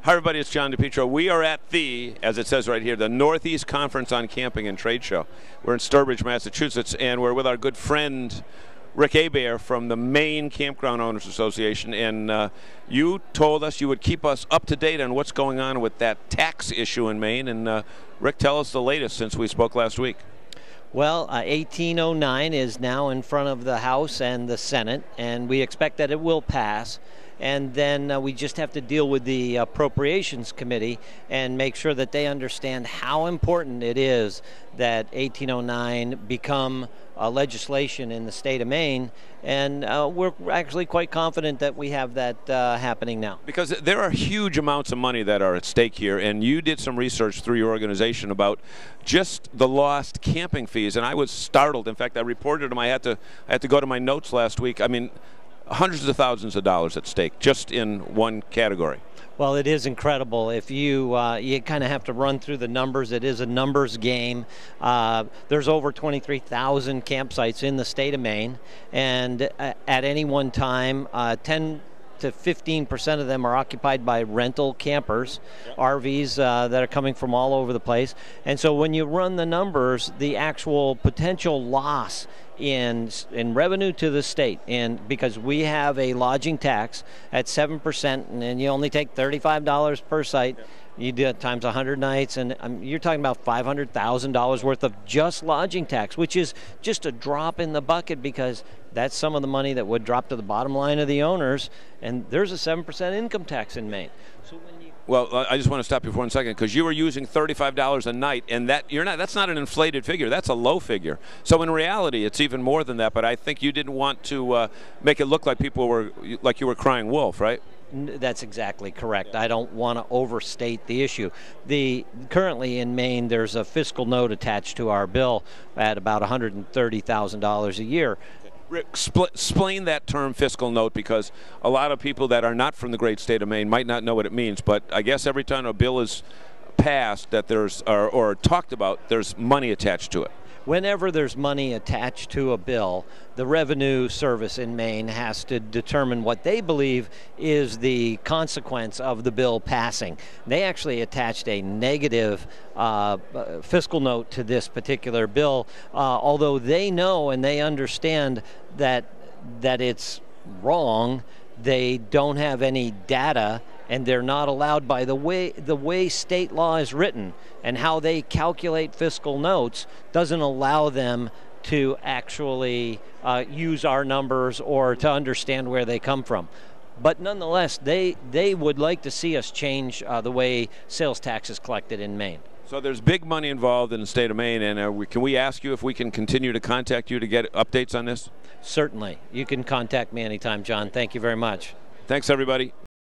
Hi, everybody. It's John DePietro. We are at the, as it says right here, the Northeast Conference on Camping and Trade Show. We're in Sturbridge, Massachusetts, and we're with our good friend Rick Abare from the Maine Campground Owners Association. And you told us you would keep us up to date on what's going on with that tax issue in Maine. And Rick, tell us the latest since we spoke last week. Well, 1809 is now in front of the House and the Senate, and we expect that it will pass. And then we just have to deal with the Appropriations Committee and make sure that they understand how important it is that 1809 become legislation in the state of Maine. And we're actually quite confident that we have that happening now. Because there are huge amounts of money that are at stake here, and you did some research through your organization about just the lost camping fees, and I was startled. In fact, I reported them. I had to go to my notes last week. I mean, hundreds of thousands of dollars at stake just in one category. Well, it is incredible. If you kind of have to run through the numbers, it is a numbers game. There's over 23,000 campsites in the state of Maine, and at any one time, 10 to 15% of them are occupied by rental campers, RVs that are coming from all over the place. And so when you run the numbers, the actual potential loss in revenue to the state, and because we have a lodging tax at 7%, and then you only take $35 per site, you do it times 100 nights, and you're talking about $500,000 worth of just lodging tax, which is just a drop in the bucket, because that's some of the money that would drop to the bottom line of the owners, and there's a 7% income tax in Maine. So when you Well, I just want to stop you for 1 second, because you were using $35 a night, and that's not an inflated figure. That's a low figure. So in reality, it's even more than that. But I think you didn't want to make it look like you were crying wolf, right? That's exactly correct. I don't want to overstate the issue. Currently in Maine, there's a fiscal note attached to our bill at about $130,000 a year. Rick, explain that term, fiscal note, because a lot of people that are not from the great state of Maine might not know what it means. But I guess every time a bill is passed that or talked about, there's money attached to it. Whenever there's money attached to a bill, the Revenue Service in Maine has to determine what they believe is the consequence of the bill passing. They actually attached a negative fiscal note to this particular bill, although they know and they understand that it's wrong. They don't have any data, and they're not allowed, by the way state law is written and how they calculate fiscal notes doesn't allow them to actually use our numbers or to understand where they come from. But nonetheless, they would like to see us change the way sales tax is collected in Maine. So there's big money involved in the state of Maine, and can we ask you if we can continue to contact you to get updates on this? Certainly. You can contact me anytime, John. Thank you very much. Thanks, everybody.